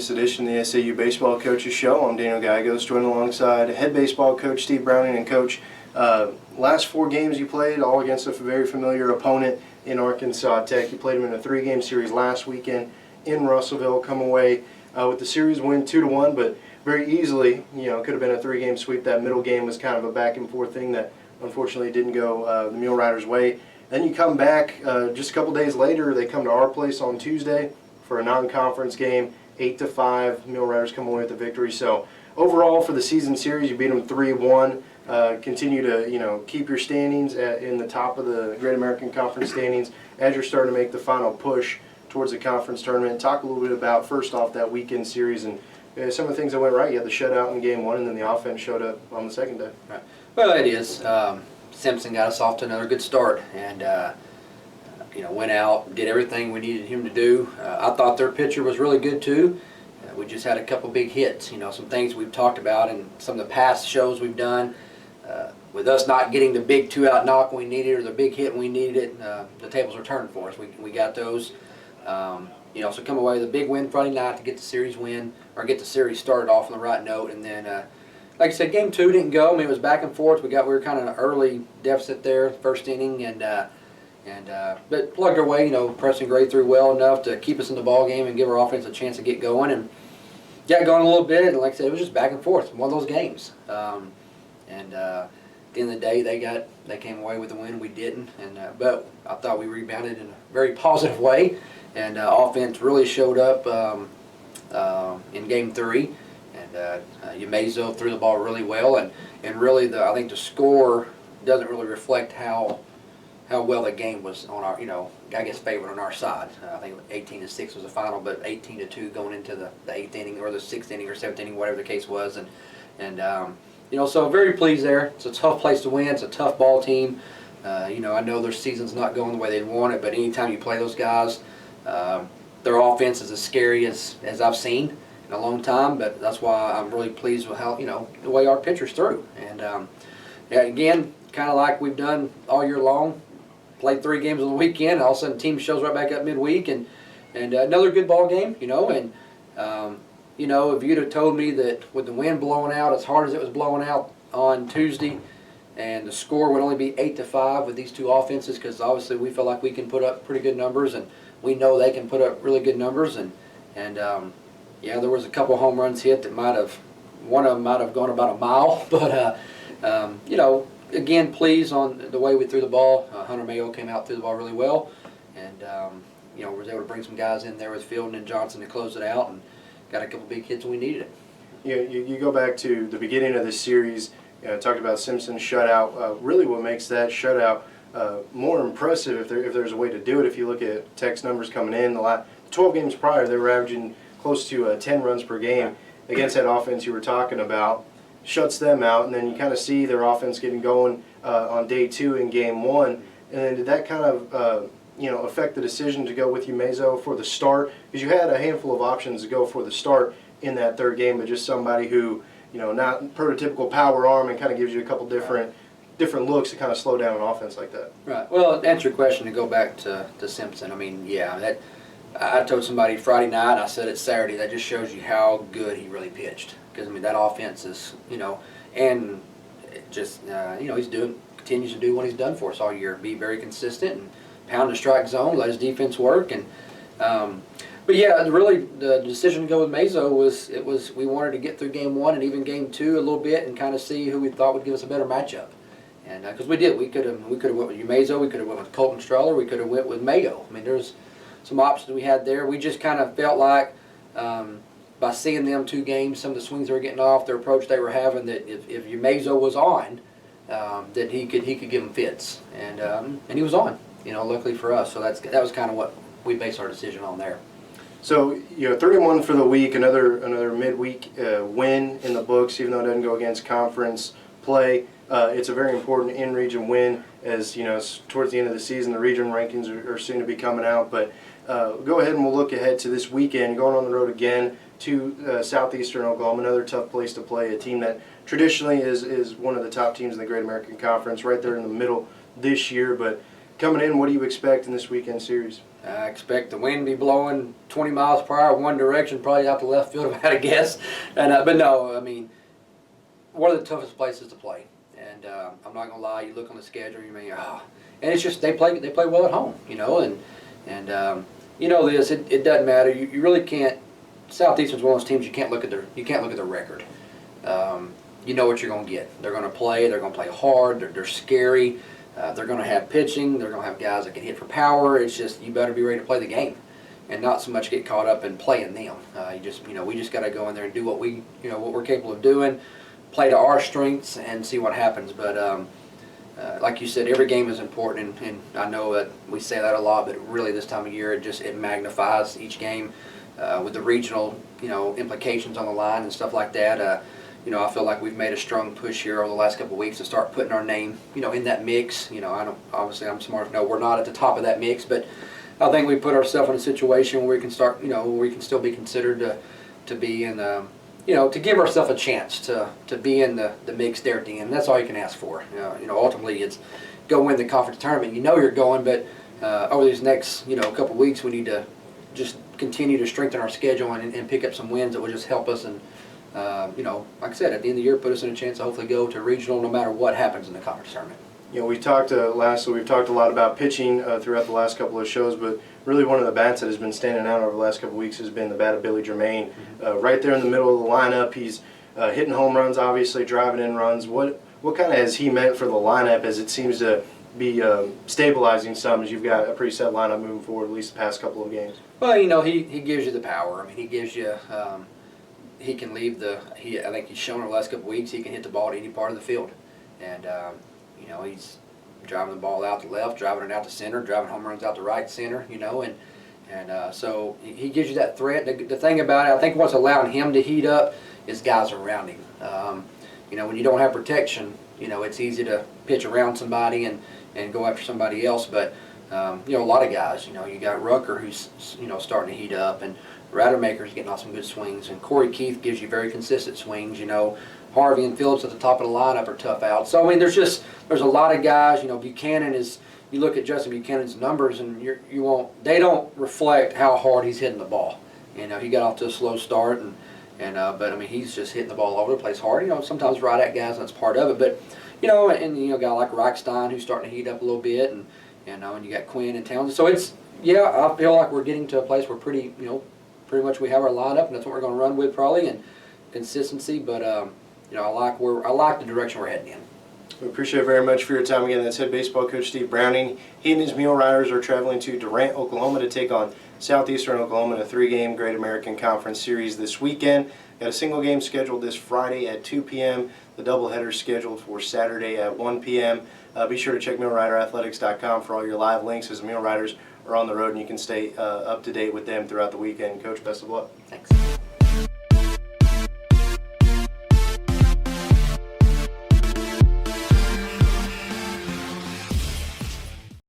latest edition of the SAU Baseball Coaches Show. I'm Daniel Gallegos, joined alongside head baseball coach Steve Browning. And Coach, last 4 games you played, all against a very familiar opponent in Arkansas Tech. You played them in a 3-game series last weekend in Russellville. Come away with the series win 2-1, but very easily, it could have been a 3-game sweep. That middle game was kind of a back and forth thing that unfortunately didn't go the Mule Riders' way. Then you come back just a couple days later. They come to our place on Tuesday for a non-conference game, 8-5. Mule Riders come away with the victory. So overall, for the season series, you beat them 3-1. Continue to keep your standings in the top of the Great American Conference standings as you're starting to make the final push towards the conference tournament. Talk a little bit about, first off, that weekend series and some of the things that went right. You had the shutout in game 1, and then the offense showed up on the second day. Right. Well, it is. Simpson got us off to another good start, and went out, did everything we needed him to do. I thought their pitcher was really good too. We just had a couple big hits. Some things we've talked about in some of the past shows we've done. With us not getting the big 2-out knock when we needed it, or the big hit when we needed it, the tables were turned for us. We got those. So come away with a big win Friday night to get the series win, or get the series started off on the right note. And then, like I said, game 2 didn't go. I mean, it was back and forth. We were kind of in an early deficit there, first inning, but plugged our way. Preston Gray threw well enough to keep us in the ball game and give our offense a chance to get going, and got going a little bit. And like I said, it was just back and forth, one of those games. At the end of the day, they came away with the win. We didn't, but I thought we rebounded in a very positive way, and offense really showed up in game 3. And Umezo threw the ball really well, and really I think the score doesn't really reflect how well the game was on our, favored on our side. I think 18-6 was the final, but 18-2 going into the 8th inning or the 6th inning or 7th inning, whatever the case was, so very pleased there. It's a tough place to win. It's a tough ball team. I know their season's not going the way they'd want it, but anytime you play those guys, their offense is as scary as I've seen in a long time. But that's why I'm really pleased with how the way our pitchers threw. And again, kind of like we've done all year long. Played 3 games on the weekend, and all of a sudden the team shows right back up midweek, and another good ball game, if you'd have told me that with the wind blowing out as hard as it was blowing out on Tuesday, and the score would only be 8-5 with these 2 offenses, because obviously we feel like we can put up pretty good numbers, and we know they can put up really good numbers, and there was a couple home runs hit that one of them might have gone about a mile, but again, pleased on the way we threw the ball. Hunter Mayo came out, threw the ball really well, and was able to bring some guys in there with Fielden and Johnson to close it out, and got a couple big hits when we needed it. You go back to the beginning of this series. Talked about Simpson's shutout. Really, what makes that shutout more impressive, if there's a way to do it, if you look at Tech's numbers coming in, the 12 games prior, they were averaging close to 10 runs per game against that offense you were talking about. Shuts them out, and then you kind of see their offense getting going on day 2 in game 1. And then did that kind of affect the decision to go with Umezo for the start? Because you had a handful of options to go for the start in that 3rd game, but just somebody who not prototypical power arm, and kind of gives you a couple different looks to kind of slow down an offense like that. Right. Well, to answer your question, to go back to Simpson, I mean, I told somebody Friday night, I said it Saturday, that just shows you how good he really pitched. Because, that offense is, and just, he's continues to do what he's done for us all year. Be very consistent and pound the strike zone, let his defense work. And, but yeah, really the decision to go with Mezo was we wanted to get through game 1 and even game 2 a little bit and kind of see who we thought would give us a better matchup. And because we did, we could have went with Umezo, we could have went with Colton Stroller, we could have went with Mayo. there's some options we had there. We just kind of felt like by seeing them 2 games, some of the swings they were getting off, their approach they were having, that if Umezo was on, that he could give them fits, and he was on. Luckily for us, so that was kind of what we based our decision on there. So 3-1 for the week, another midweek win in the books, even though it doesn't go against conference play. It's a very important in-region win, as towards the end of the season the region rankings are soon to be coming out. But go ahead and we'll look ahead to this weekend, going on the road again to southeastern Oklahoma, another tough place to play, a team that traditionally is one of the top teams in the Great American Conference, right there in the middle this year. But coming in, what do you expect in this weekend series? I expect the wind to be blowing 20 miles per hour one direction, probably out the left field, if I had to guess. But no, I mean, one of the toughest places to play. And I'm not gonna lie, you look on the schedule, you mean, oh, and it's just they play well at home, you know, and you know this, it doesn't matter. You really can't. Southeastern's one of those teams you can't look at their record. You know what you're gonna get. They're gonna play. They're gonna play hard. They're scary. They're gonna have pitching. They're gonna have guys that can hit for power. It's just you better be ready to play the game, and not so much get caught up in playing them. We just got to go in there and do what we're capable of doing, play to our strengths, and see what happens. But like you said, every game is important, and I know that we say that a lot, but really this time of year it magnifies each game with the regional implications on the line and stuff like that. I feel like we've made a strong push here over the last couple of weeks to start putting our name, in that mix. Obviously I'm smart enough to know we're not at the top of that mix, but I think we put ourselves in a situation where we can start, where we can still be considered to be in the, to give ourselves a chance to be in the mix there at the end. That's all you can ask for. Ultimately it's go win the conference tournament. You're going, but over these next, couple of weeks we need to just continue to strengthen our schedule and pick up some wins that will just help us and, like I said, at the end of the year, put us in a chance to hopefully go to regional no matter what happens in the conference tournament. We talked we've talked a lot about pitching throughout the last couple of shows, but really one of the bats that has been standing out over the last couple of weeks has been the bat of Billy Germain. Right there in the middle of the lineup, he's hitting home runs, obviously driving in runs. What kind of has he meant for the lineup as it seems to be stabilizing some as you've got a pretty set lineup moving forward, at least the past couple of games? Well, he gives you the power. I mean, he gives you. He can leave I think he's shown over the last couple of weeks he can hit the ball at any part of the field, and he's driving the ball out to left, driving it out to center, driving home runs out to right center, and so he gives you that threat. The thing about it, I think what's allowing him to heat up is guys around him. When you don't have protection, it's easy to pitch around somebody and go after somebody else, but a lot of guys, you got Rucker who's starting to heat up, and Rademacher's getting off some good swings, and Corey Keith gives you very consistent swings. Harvey and Phillips at the top of the lineup are tough out. So I mean, there's a lot of guys. Buchanan is. You look at Justin Buchanan's numbers, and they don't reflect how hard he's hitting the ball. He got off to a slow start, but I mean, he's just hitting the ball all over the place hard. Sometimes right at guys, that's part of it. But a guy like Reichstein who's starting to heat up a little bit, and you got Quinn and Townsend. So I feel like we're getting to a place where pretty much we have our lineup, and that's what we're going to run with probably, and consistency. But I like the direction we're heading in. We appreciate it very much for your time again. That's head baseball coach Steve Browning. He and his Mule Riders are traveling to Durant, Oklahoma to take on Southeastern Oklahoma in a 3-game Great American Conference Series this weekend. Got a single game scheduled this Friday at 2 p.m. The doubleheader scheduled for Saturday at 1 p.m. Be sure to check MuleRiderAthletics.com for all your live links as the Mule Riders are on the road, and you can stay up to date with them throughout the weekend. Coach, best of luck. Thanks.